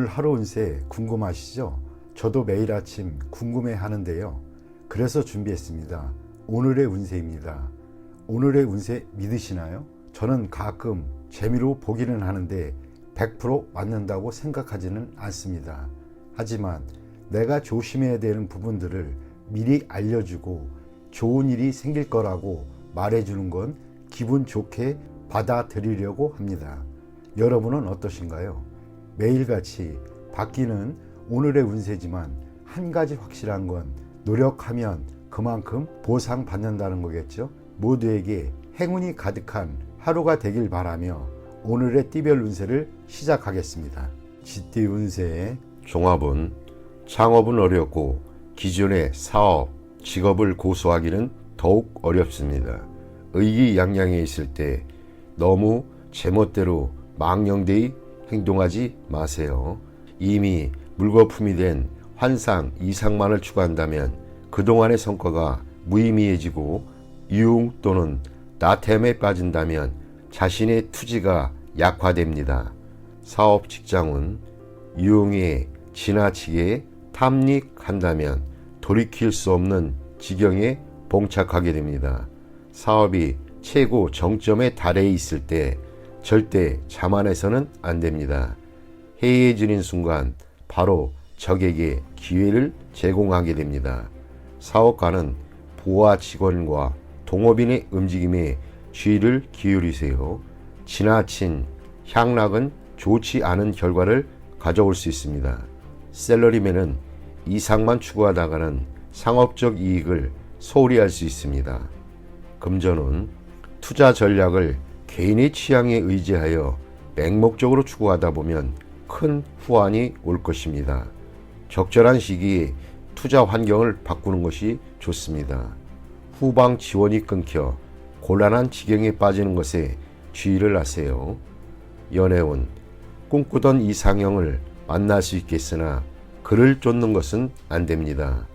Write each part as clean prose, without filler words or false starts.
하루 운세 궁금하시죠? 저도 매일 아침 궁금해 하는데요. 그래서 준비했습니다. 오늘의 운세입니다. 오늘의 운세 믿으시나요? 저는 가끔 재미로 보기는 하는데 100% 맞는다고 생각하지는 않습니다. 하지만 내가 조심해야 되는 부분들을 미리 알려주고 좋은 일이 생길 거라고 말해주는 건 기분 좋게 받아들이려고 합니다. 여러분은 어떠신가요? 매일같이 바뀌는 오늘의 운세지만 한 가지 확실한 건 노력하면 그만큼 보상받는다는 거겠죠. 모두에게 행운이 가득한 하루가 되길 바라며 오늘의 띠별 운세를 시작하겠습니다. 쥐띠 운세의 종합은 창업은 어렵고 기존의 사업, 직업을 고수하기는 더욱 어렵습니다. 의기양양해 있을 때 너무 제멋대로 망령되이 행동하지 마세요. 이미 물거품이 된 환상 이상만을 추구한다면 그동안의 성과가 무의미해지고 유흥 또는 나태함에 빠진다면 자신의 투지가 약화됩니다. 사업 직장은 유흥에 지나치게 탐닉한다면 돌이킬 수 없는 지경에 봉착하게 됩니다. 사업이 최고 정점에 달해 있을 때 절대 자만해서는 안 됩니다. 해이해지는 순간 바로 적에게 기회를 제공하게 됩니다. 사업가는 부하 직원과 동업인의 움직임에 주의를 기울이세요. 지나친 향락은 좋지 않은 결과를 가져올 수 있습니다. 셀러리맨은 이상만 추구하다가는 상업적 이익을 소홀히 할 수 있습니다. 금전은 투자 전략을 개인의 취향에 의지하여 맹목적으로 추구하다 보면 큰 후환이 올 것입니다. 적절한 시기에 투자 환경을 바꾸는 것이 좋습니다. 후방 지원이 끊겨 곤란한 지경에 빠지는 것에 주의를 하세요. 연애운 꿈꾸던 이상형을 만날 수 있겠으나 그를 쫓는 것은 안 됩니다.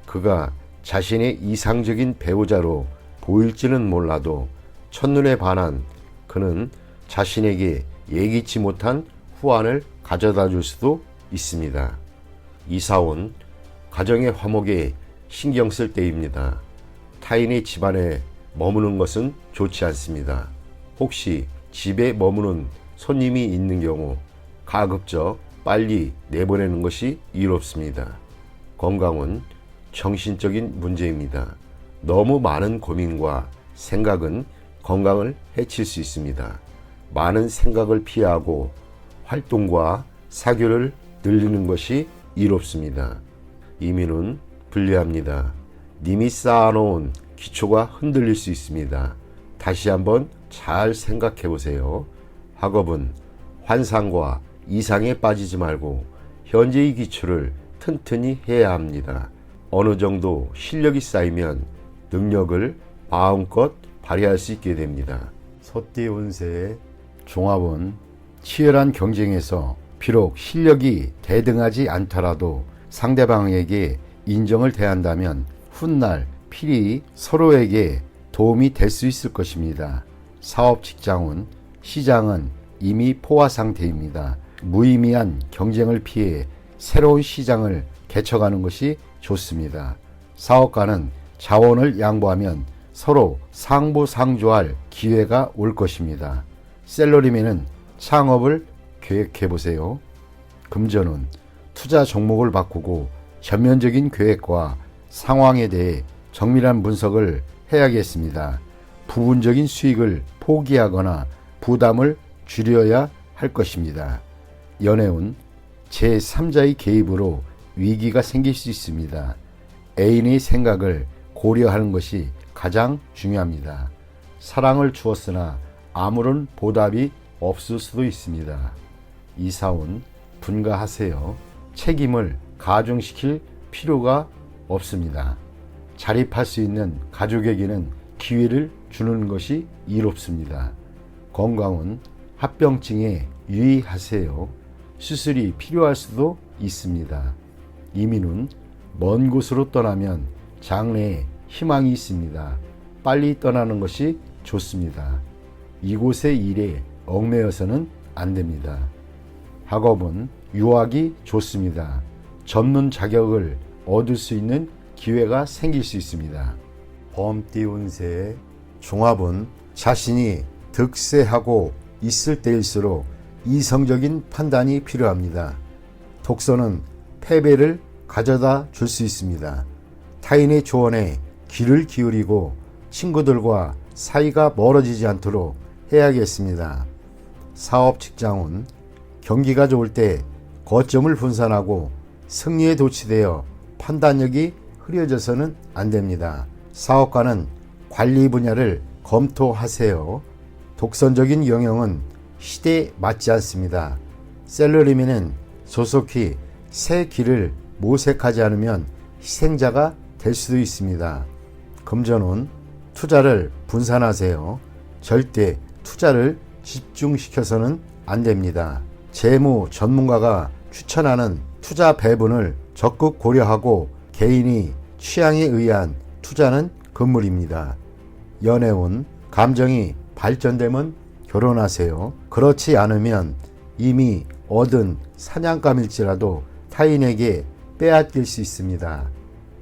그가 자신의 이상적인 배우자로 보일지는 몰라도 첫눈에 반한 그는 자신에게 예기치 못한 후환을 가져다 줄 수도 있습니다. 이사온 가정의 화목에 신경 쓸 때입니다. 타인의 집안에 머무는 것은 좋지 않습니다. 혹시 집에 머무는 손님이 있는 경우 가급적 빨리 내보내는 것이 이롭습니다. 건강은 정신적인 문제입니다. 너무 많은 고민과 생각은 건강을 해칠 수 있습니다. 많은 생각을 피하고 활동과 사교를 늘리는 것이 이롭습니다. 이민은 불리합니다. 님이 쌓아놓은 기초가 흔들릴 수 있습니다. 다시 한번 잘 생각해 보세요. 학업은 환상과 이상에 빠지지 말고 현재의 기초를 튼튼히 해야 합니다. 어느 정도 실력이 쌓이면 능력을 마음껏 발휘할 수 있게 됩니다. 소띠 운세의 종합은 치열한 경쟁에서 비록 실력이 대등하지 않더라도 상대방에게 인정을 대한다면 훗날 필히 서로에게 도움이 될 수 있을 것입니다. 사업 직장은 시장은 이미 포화 상태입니다. 무의미한 경쟁을 피해 새로운 시장을 개척하는 것이 좋습니다. 사업가는 자원을 양보하면 서로 상부상조할 기회가 올 것입니다. 셀러리맨은 창업을 계획해 보세요. 금전은 투자 종목을 바꾸고 전면적인 계획과 상황에 대해 정밀한 분석을 해야겠습니다. 부분적인 수익을 포기하거나 부담을 줄여야 할 것입니다. 연애운 제3자의 개입으로 위기가 생길 수 있습니다. 애인의 생각을 고려하는 것이 가장 중요합니다. 사랑을 주었으나 아무런 보답이 없을 수도 있습니다. 이사운 분가하세요. 책임을 가중시킬 필요가 없습니다. 자립할 수 있는 가족에게는 기회를 주는 것이 이롭습니다. 건강은 합병증에 유의하세요. 수술이 필요할 수도 있습니다. 이민은 먼 곳으로 떠나면 장래에 희망이 있습니다. 빨리 떠나는 것이 좋습니다. 이곳의 일에 얽매여서는 안 됩니다. 학업은 유학이 좋습니다. 전문 자격을 얻을 수 있는 기회가 생길 수 있습니다. 범띠 운세의 종합은 자신이 득세하고 있을 때일수록 이성적인 판단이 필요합니다. 독서는 패배를 가져다 줄 수 있습니다. 타인의 조언에 귀를 기울이고 친구들과 사이가 멀어지지 않도록 해야겠습니다. 사업 직장은 경기가 좋을 때 거점을 분산하고 승리에 도취되어 판단력이 흐려져서는 안 됩니다. 사업가는 관리 분야를 검토하세요. 독선적인 영역은 시대에 맞지 않습니다. 셀러리맨은 소속히 새 길을 모색하지 않으면 희생자가 될 수도 있습니다. 금전은 투자를 분산하세요. 절대 투자를 집중시켜서는 안 됩니다. 재무 전문가가 추천하는 투자 배분을 적극 고려하고 개인이 취향에 의한 투자는 금물입니다. 연애운 감정이 발전되면 결혼하세요. 그렇지 않으면 이미 얻은 사냥감일지라도 타인에게 빼앗길 수 있습니다.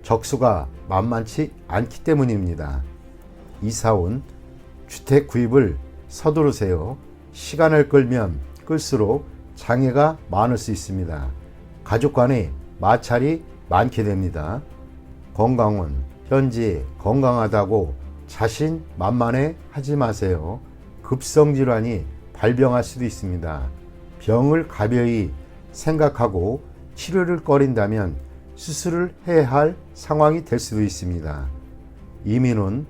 적수가 만만치 않기 때문입니다. 이사운 주택 구입을 서두르세요. 시간을 끌면 끌수록 장애가 많을 수 있습니다. 가족 간의 마찰이 많게 됩니다. 건강은 현재 건강하다고 자신만만해 하지 마세요. 급성질환이 발병할 수도 있습니다. 병을 가벼이 생각하고 치료를 꺼린다면 수술을 해야 할 상황이 될 수도 있습니다. 이민은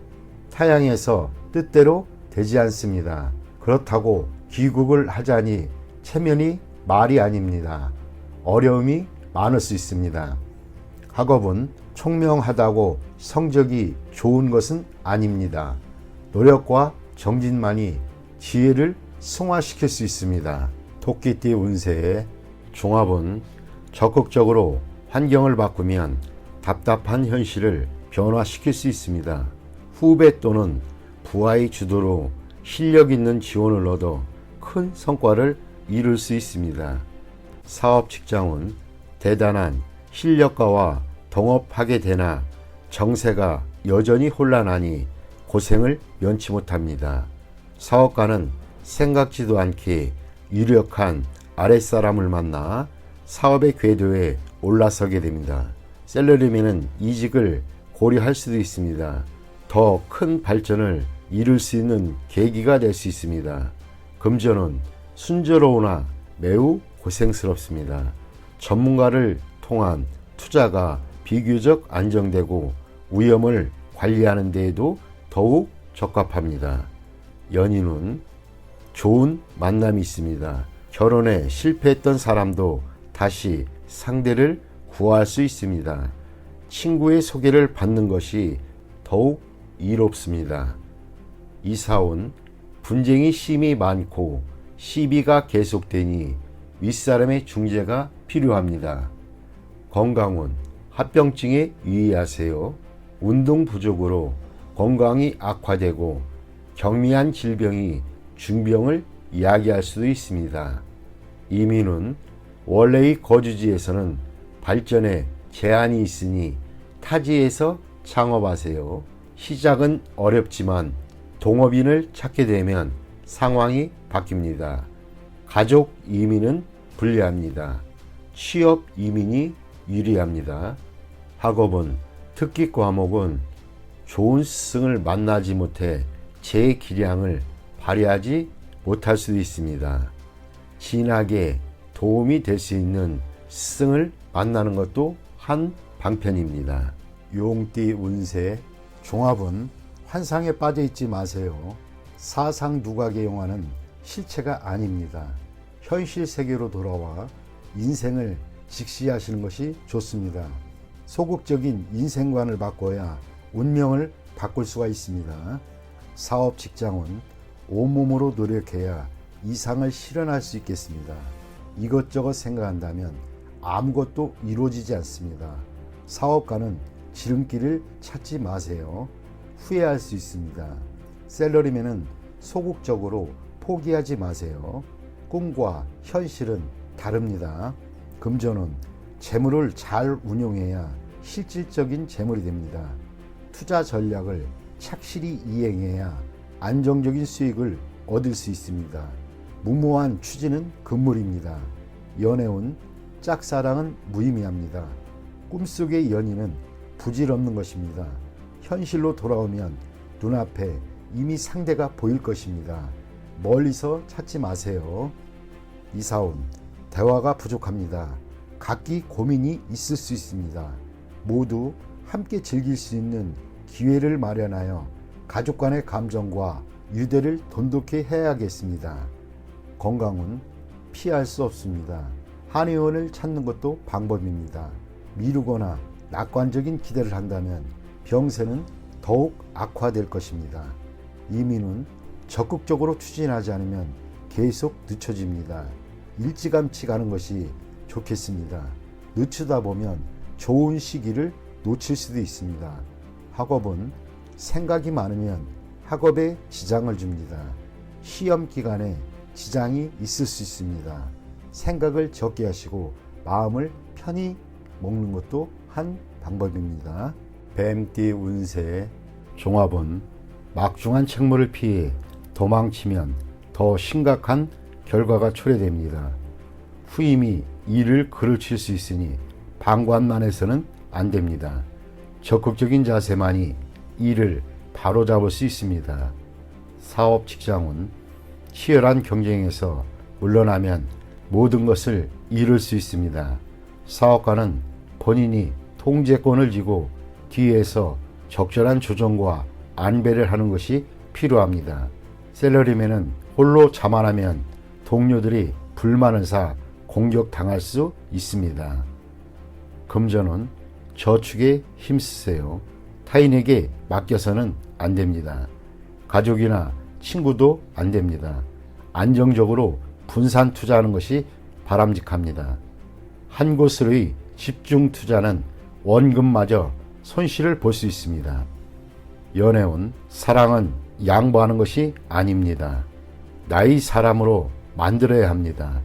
타양에서 뜻대로 되지 않습니다. 그렇다고 귀국을 하자니 체면이 말이 아닙니다. 어려움이 많을 수 있습니다. 학업은 총명하다고 성적이 좋은 것은 아닙니다. 노력과 정진만이 지혜를 승화시킬 수 있습니다. 토끼띠 운세의 종합은 적극적으로 환경을 바꾸면 답답한 현실을 변화시킬 수 있습니다. 후배 또는 부하의 주도로 실력 있는 지원을 얻어 큰 성과를 이룰 수 있습니다. 사업 직장은 대단한 실력가와 동업하게 되나 정세가 여전히 혼란하니 고생을 면치 못합니다. 사업가는 생각지도 않게 유력한 아랫사람을 만나 사업의 궤도에 올라서게 됩니다. 셀러리맨은 이직을 고려할 수도 있습니다. 더 큰 발전을 이룰 수 있는 계기가 될 수 있습니다. 금전은 순조로우나 매우 고생스럽습니다. 전문가를 통한 투자가 비교적 안정되고 위험을 관리하는 데에도 더욱 적합합니다. 연인은 좋은 만남이 있습니다. 결혼에 실패했던 사람도 다시 상대를 구할 수 있습니다. 친구의 소개를 받는 것이 더욱 이롭습니다. 이사온 분쟁이 심이 많고 시비가 계속되니 윗사람의 중재가 필요합니다. 건강은 합병증에 유의하세요. 운동 부족으로 건강이 악화되고 경미한 질병이 중병을 야기할 수도 있습니다. 이민은 원래의 거주지에서는 발전에 제한이 있으니 타지에서 창업하세요. 시작은 어렵지만 동업인을 찾게 되면 상황이 바뀝니다. 가족 이민은 불리합니다. 취업 이민이 유리합니다. 학업은 특기 과목은 좋은 스승을 만나지 못해 제 기량을 발휘하지 못할 수도 있습니다. 진학에 도움이 될 수 있는 스승을 만나는 것도 한 방편입니다. 용띠 운세 종합은 환상에 빠져 있지 마세요. 사상 누각의 영화는 실체가 아닙니다. 현실 세계로 돌아와 인생을 직시하시는 것이 좋습니다. 소극적인 인생관을 바꿔야 운명을 바꿀 수가 있습니다. 사업 직장은 온몸으로 노력해야 이상을 실현할 수 있겠습니다. 이것저것 생각한다면 아무것도 이루어지지 않습니다. 사업가는 지름길을 찾지 마세요. 후회할 수 있습니다. 셀러리맨은 소극적으로 포기하지 마세요. 꿈과 현실은 다릅니다. 금전은 재물을 잘 운용해야 실질적인 재물이 됩니다. 투자 전략을 착실히 이행해야 안정적인 수익을 얻을 수 있습니다. 무모한 추진은 금물입니다. 연애운, 짝사랑은 무의미합니다. 꿈속의 연인은 부질없는 것입니다. 현실로 돌아오면 눈앞에 이미 상대가 보일 것입니다. 멀리서 찾지 마세요. 이사온, 대화가 부족합니다. 각기 고민이 있을 수 있습니다. 모두 함께 즐길 수 있는 기회를 마련하여 가족 간의 감정과 유대를 돈독히 해야겠습니다. 건강은 피할 수 없습니다. 한의원을 찾는 것도 방법입니다. 미루거나 낙관적인 기대를 한다면 병세는 더욱 악화될 것입니다. 이민은 적극적으로 추진하지 않으면 계속 늦춰집니다. 일찌감치 가는 것이 좋겠습니다. 늦추다 보면 좋은 시기를 놓칠 수도 있습니다. 학업은 생각이 많으면 학업에 지장을 줍니다. 시험 기간에 지장이 있을 수 있습니다. 생각을 적게 하시고 마음을 편히 먹는 것도 한 방법입니다. 뱀띠 운세 종합은 막중한 책무를 피해 도망치면 더 심각한 결과가 초래됩니다. 후임이 일을 그르칠 수 있으니 방관만 해서는 안 됩니다. 적극적인 자세만이 일을 바로잡을 수 있습니다. 사업 직장은 치열한 경쟁에서 물러나면 모든 것을 잃을 수 있습니다. 사업가는 본인이 통제권을 쥐고 뒤에서 적절한 조정과 안배를 하는 것이 필요합니다. 셀러리맨은 홀로 자만하면 동료들이 불만을 사 공격당할 수 있습니다. 금전은 저축에 힘쓰세요. 타인에게 맡겨서는 안 됩니다. 가족이나 친구도 안 됩니다. 안정적으로 분산 투자하는 것이 바람직합니다. 한 곳으로의 집중 투자는 원금마저 손실을 볼 수 있습니다. 연애운, 사랑은 양보하는 것이 아닙니다. 나의 사람으로 만들어야 합니다.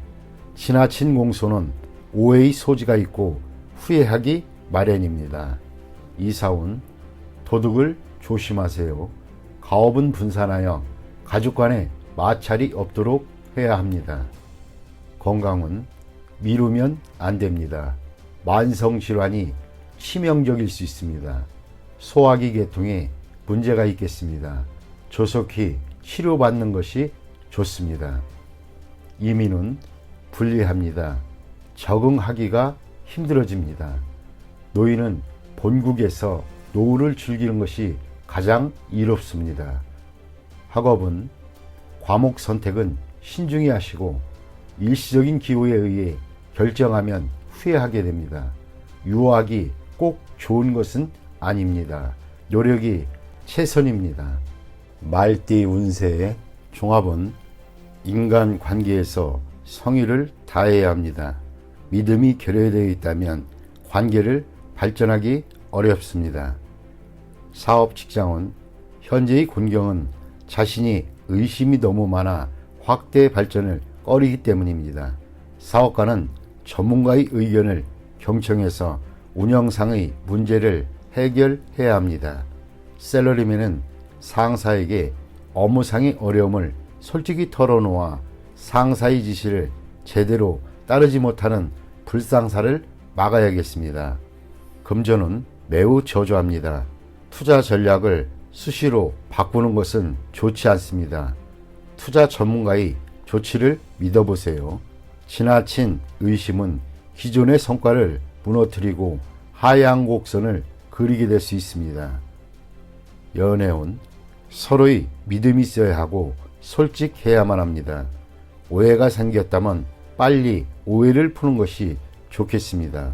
지나친 공소는 오해의 소지가 있고 후회하기 마련입니다. 이사운, 도둑을 조심하세요. 가업은 분산하여 가족 간에 마찰이 없도록 해야 합니다. 건강은 미루면 안 됩니다. 만성질환이 치명적일 수 있습니다. 소화기 계통에 문제가 있겠습니다. 조속히 치료받는 것이 좋습니다. 이민은 불리합니다. 적응하기가 힘들어집니다. 노인은 본국에서 노후를 즐기는 것이 가장 이롭습니다. 학업은 과목 선택은 신중히 하시고 일시적인 기호에 의해 결정하면 후회하게 됩니다. 유학이 꼭 좋은 것은 아닙니다. 노력이 최선입니다. 말띠 운세의 종합은 인간 관계에서 성의를 다해야 합니다. 믿음이 결여되어 있다면 관계를 발전하기 어렵습니다. 사업 직장은 현재의 곤경은 자신이 의심이 너무 많아 확대 발전을 꺼리기 때문입니다. 사업가는 전문가의 의견을 경청해서 운영상의 문제를 해결해야 합니다. 셀러리맨은 상사에게 업무상의 어려움을 솔직히 털어놓아 상사의 지시를 제대로 따르지 못하는 불상사를 막아야겠습니다. 금전은 매우 저조합니다. 투자 전략을 수시로 바꾸는 것은 좋지 않습니다. 투자 전문가의 조치를 믿어보세요. 지나친 의심은 기존의 성과를 무너뜨리고 하향 곡선을 그리게 될 수 있습니다. 연애운, 서로의 믿음이 있어야 하고 솔직해야만 합니다. 오해가 생겼다면 빨리 오해를 푸는 것이 좋겠습니다.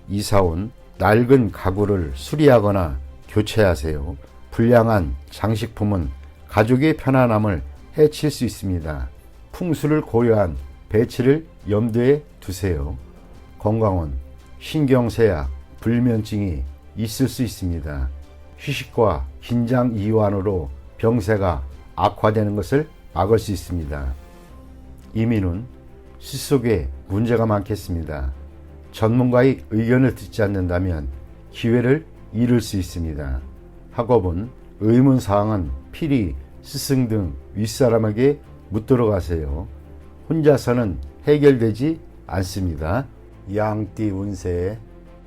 이사온, 낡은 가구를 수리하거나 교체하세요. 불량한 장식품은 가족의 편안함을 해칠 수 있습니다. 풍수를 고려한 배치를 염두에 두세요. 건강은 신경쇠약, 불면증이 있을 수 있습니다. 휴식과 긴장 이완으로 병세가 악화되는 것을 막을 수 있습니다. 이민은 시 속에 문제가 많겠습니다. 전문가의 의견을 듣지 않는다면 기회를 잃을 수 있습니다. 학업은 의문사항은 필히 스승 등 윗사람에게 묻도록 하세요. 혼자서는 해결되지 않습니다. 양띠 운세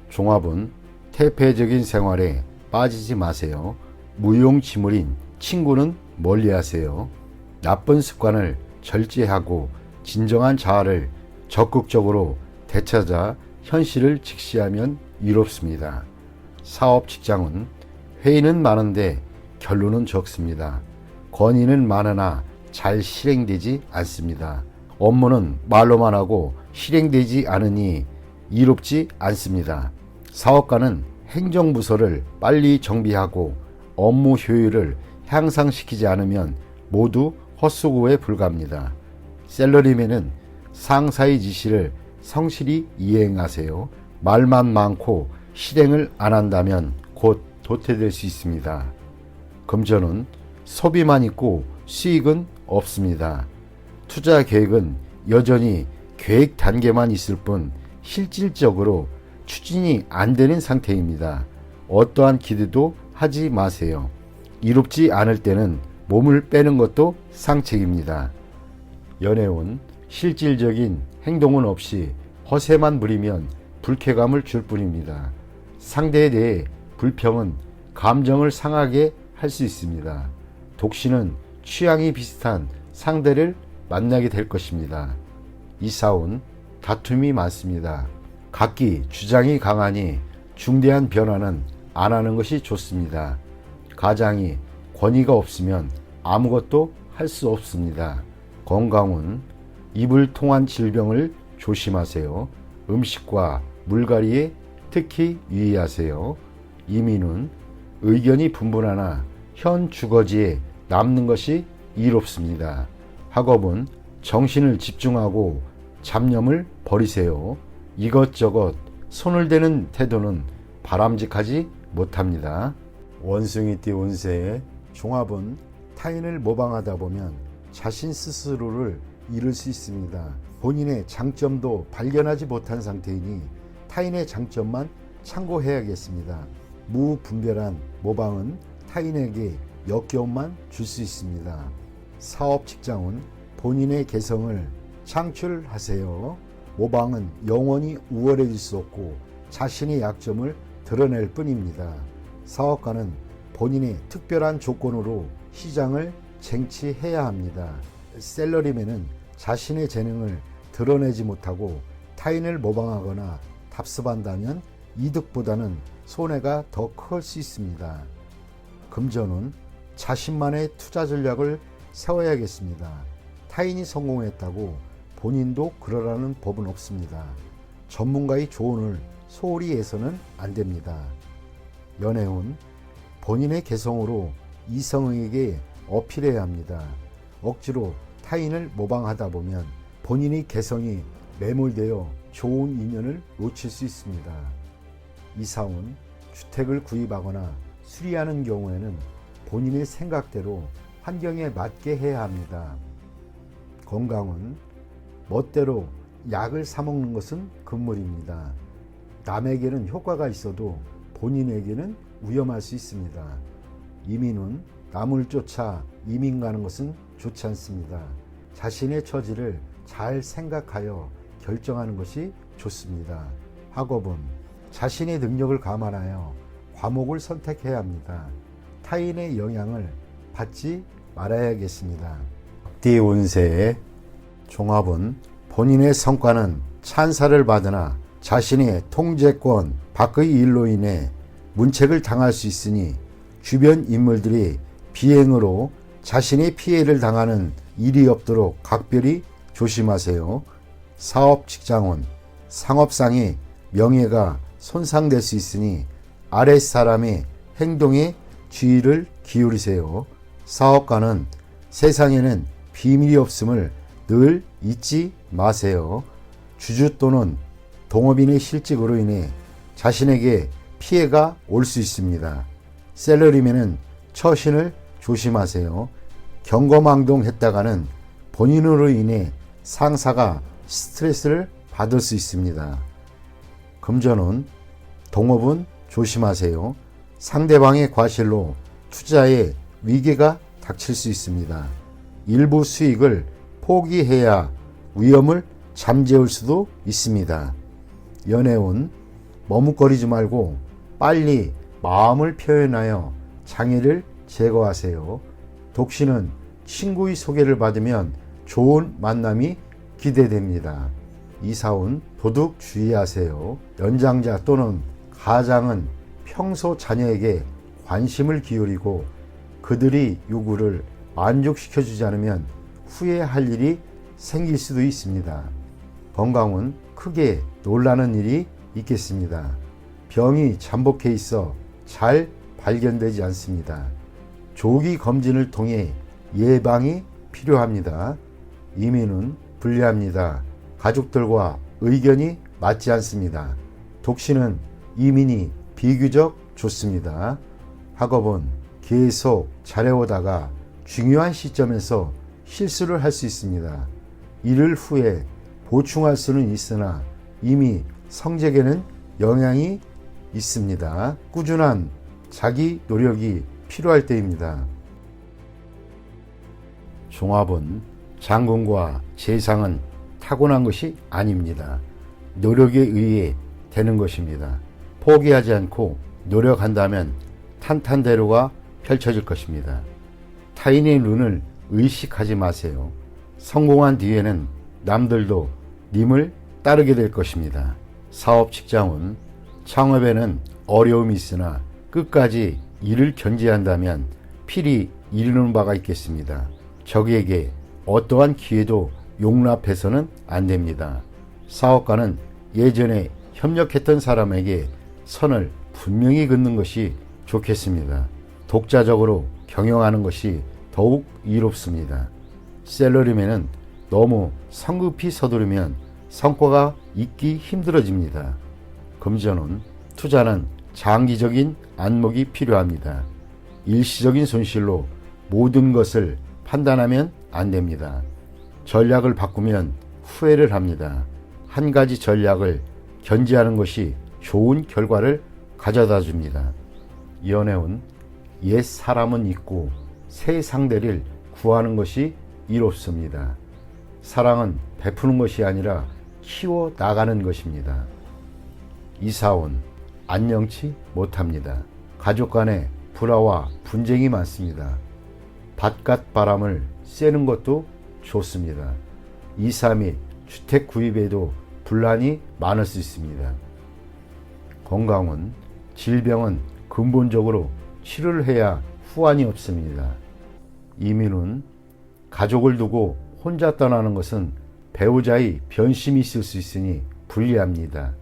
종합은 태폐적인 생활에 빠지지 마세요. 무용지물인 친구는 멀리하세요. 나쁜 습관을 절제하고 진정한 자아를 적극적으로 되찾아 현실을 직시하면 이롭습니다. 사업 직장은 회의는 많은데 결론은 적습니다. 건의는 많으나 잘 실행되지 않습니다. 업무는 말로만 하고 실행되지 않으니 이롭지 않습니다. 사업가는 행정부서를 빨리 정비하고 업무 효율을 향상시키지 않으면 모두 헛수고에 불과합니다. 셀러리맨은 상사의 지시를 성실히 이행하세요. 말만 많고 실행을 안 한다면 곧 도태될 수 있습니다. 금전은 소비만 있고 수익은 없습니다. 투자 계획은 여전히 계획 단계만 있을 뿐 실질적으로 추진이 안 되는 상태입니다. 어떠한 기대도 하지 마세요. 이롭지 않을 때는 몸을 빼는 것도 상책입니다. 연애운 실질적인 행동은 없이 허세만 부리면 불쾌감을 줄 뿐입니다. 상대에 대해 불평은 감정을 상하게 할 수 있습니다. 독신은 취향이 비슷한 상대를 만나게 될 것입니다. 이사운 다툼이 많습니다. 각기 주장이 강하니 중대한 변화는 안 하는 것이 좋습니다. 가장이 권위가 없으면 아무것도 할 수 없습니다. 건강은 입을 통한 질병을 조심하세요. 음식과 물갈이에 특히 유의하세요. 이민은 의견이 분분하나 현 주거지에 남는 것이 이롭습니다. 학업은 정신을 집중하고 잡념을 버리세요. 이것저것 손을 대는 태도는 바람직하지 못합니다. 원숭이띠 운세의 종합은 타인을 모방하다 보면 자신 스스로를 잃을 수 있습니다. 본인의 장점도 발견하지 못한 상태이니 타인의 장점만 참고해야겠습니다. 무분별한 모방은 타인에게 역겨움만 줄 수 있습니다. 사업 직장은 본인의 개성을 창출하세요. 모방은 영원히 우월해질 수 없고 자신의 약점을 드러낼 뿐입니다. 사업가는 본인의 특별한 조건으로 시장을 쟁취해야 합니다. 셀러리맨은 자신의 재능을 드러내지 못하고 타인을 모방하거나 답습한다면 이득보다는 손해가 더 클 수 있습니다. 금전은 자신만의 투자 전략을 세워야겠습니다. 타인이 성공했다고 본인도 그러라는 법은 없습니다. 전문가의 조언을 소홀히 해서는 안 됩니다. 연애운 본인의 개성으로 이성에게 어필해야 합니다. 억지로 타인을 모방하다 보면 본인의 개성이 매몰되어 좋은 인연을 놓칠 수 있습니다. 이사운 주택을 구입하거나 수리하는 경우에는 본인의 생각대로 환경에 맞게 해야 합니다. 건강은 멋대로 약을 사 먹는 것은 금물입니다. 남에게는 효과가 있어도 본인에게는 위험할 수 있습니다. 이민은 남을 쫓아 이민 가는 것은 좋지 않습니다. 자신의 처지를 잘 생각하여 결정하는 것이 좋습니다. 학업은 자신의 능력을 감안하여 과목을 선택해야 합니다. 타인의 영향을 받지 말아야겠습니다. 띠 운세의 종합은 본인의 성과는 찬사를 받으나 자신의 통제권 밖의 일로 인해 문책을 당할 수 있으니 주변 인물들이 비행으로 자신의 피해를 당하는 일이 없도록 각별히 조심하세요. 사업 직장은 상업상의 명예가 손상될 수 있으니 아랫사람의 행동에 주의를 기울이세요. 사업가는 세상에는 비밀이 없음을 늘 잊지 마세요. 주주 또는 동업인의 실직으로 인해 자신에게 피해가 올 수 있습니다. 셀러리맨은 처신을 조심하세요. 경거망동했다가는 본인으로 인해 상사가 스트레스를 받을 수 있습니다. 금전운, 동업은 조심하세요. 상대방의 과실로 투자에 위계가 닥칠 수 있습니다. 일부 수익을 포기해야 위험을 잠재울 수도 있습니다. 연애운, 머뭇거리지 말고 빨리 마음을 표현하여 장애를 제거하세요. 독신은 친구의 소개를 받으면 좋은 만남이 기대됩니다. 이사운, 도둑 주의하세요. 연장자 또는 가장은 평소 자녀에게 관심을 기울이고 그들의 요구를 만족시켜주지 않으면 후회할 일이 생길 수도 있습니다. 건강은 크게 놀라는 일이 있겠습니다. 병이 잠복해 있어 잘 발견되지 않습니다. 조기 검진을 통해 예방이 필요합니다. 이민은 불리합니다. 가족들과 의견이 맞지 않습니다. 독신은 이민이 비교적 좋습니다. 학업은 계속 잘해오다가 중요한 시점에서 실수를 할 수 있습니다. 이를 후에 보충할 수는 있으나 이미 성적에는 영향이 있습니다. 꾸준한 자기 노력이 필요할 때입니다. 종합은 장군과 재상은 타고난 것이 아닙니다. 노력에 의해 되는 것입니다. 포기하지 않고 노력한다면 탄탄대로가 펼쳐질 것입니다. 타인의 눈을 의식하지 마세요. 성공한 뒤에는 남들도 님을 따르게 될 것입니다. 사업 직장은 창업에는 어려움이 있으나 끝까지 일을 견제한다면 필히 이루는 바가 있겠습니다. 적에게 어떠한 기회도 용납해서는 안 됩니다. 사업가는 예전에 협력했던 사람에게 선을 분명히 긋는 것이 좋겠습니다. 독자적으로 경영하는 것이 더욱 이롭습니다. 샐러리맨은 너무 성급히 서두르면 성과가 있기 힘들어집니다. 금전은 투자는 장기적인 안목이 필요합니다. 일시적인 손실로 모든 것을 판단하면 안 됩니다. 전략을 바꾸면 후회를 합니다. 한 가지 전략을 견지하는 것이 좋은 결과를 가져다 줍니다. 연애운, 옛 사람은 잊고 새 상대를 구하는 것이 이롭습니다. 사랑은 베푸는 것이 아니라 키워 나가는 것입니다. 이사운, 안녕치 못합니다. 가족 간에 불화와 분쟁이 많습니다. 바깥 바람을 쐬는 것도 좋습니다. 이사 및 주택 구입에도 분란이 많을 수 있습니다. 건강은 질병은 근본적으로 치료를 해야 후환이 없습니다. 이민은 가족을 두고 혼자 떠나는 것은 배우자의 변심이 있을 수 있으니 불리합니다.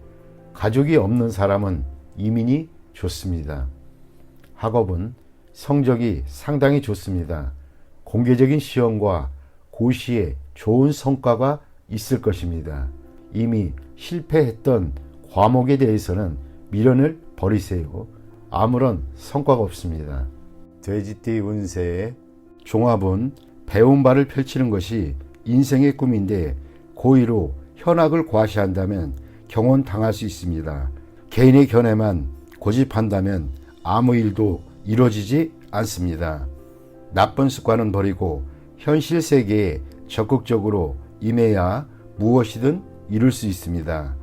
가족이 없는 사람은 이민이 좋습니다. 학업은 성적이 상당히 좋습니다. 공개적인 시험과 고시에 좋은 성과가 있을 것입니다. 이미 실패했던 과목에 대해서는 미련을 버리세요. 아무런 성과가 없습니다. 돼지띠 운세의 종합은 배운 바를 펼치는 것이 인생의 꿈인데 고의로 현학을 과시한다면 경혼당할 수 있습니다. 개인의 견해만 고집한다면 아무 일도 이루어지지 않습니다. 나쁜 습관은 버리고 현실 세계에 적극적으로 임해야 무엇이든 이룰 수 있습니다.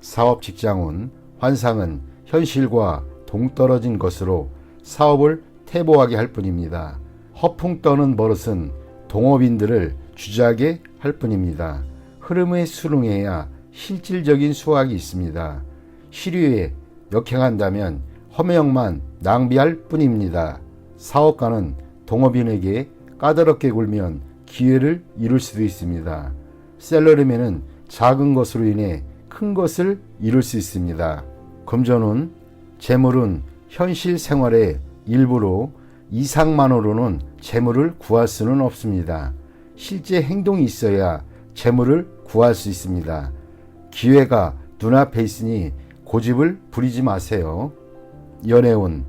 사업 직장운, 환상은 현실과 동떨어진 것으로 사업을 태보하게 할 뿐입니다. 허풍 떠는 버릇은 동업인들을 주저하게 할 뿐입니다. 흐름에 순응해야 실질적인 수확이 있습니다. 시류에 역행한다면 허명만 낭비할 뿐입니다. 사업가는 동업인에게 까다롭게 굴면 기회를 잃을 수도 있습니다. 샐러리맨은 작은 것으로 인해 큰 것을 이룰 수 있습니다. 금전운, 재물은 현실 생활의 일부로 이상만으로는 재물을 구할 수는 없습니다. 실제 행동이 있어야 재물을 구할 수 있습니다. 기회가 눈앞에 있으니 고집을 부리지 마세요. 연애운,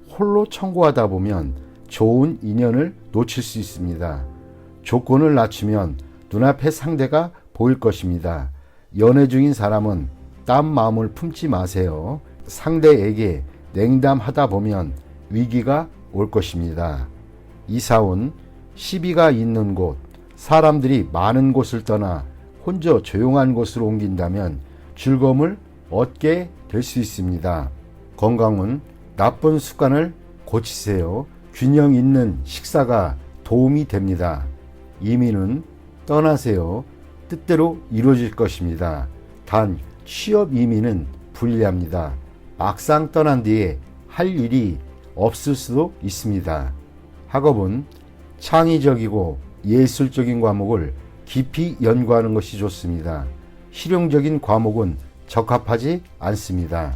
홀로 청구하다 보면 좋은 인연을 놓칠 수 있습니다. 조건을 낮추면 눈앞에 상대가 보일 것입니다. 연애 중인 사람은 딴 마음을 품지 마세요. 상대에게 냉담하다 보면 위기가 올 것입니다. 이사운, 시비가 있는 곳, 사람들이 많은 곳을 떠나 혼자 조용한 곳으로 옮긴다면 즐거움을 얻게 될 수 있습니다. 건강은 나쁜 습관을 고치세요. 균형 있는 식사가 도움이 됩니다. 이민은 떠나세요. 뜻대로 이루어질 것입니다. 단 취업 이민은 불리합니다. 막상 떠난 뒤에 할 일이 없을 수도 있습니다. 학업은 창의적이고 예술적인 과목을 깊이 연구하는 것이 좋습니다. 실용적인 과목은 적합하지 않습니다.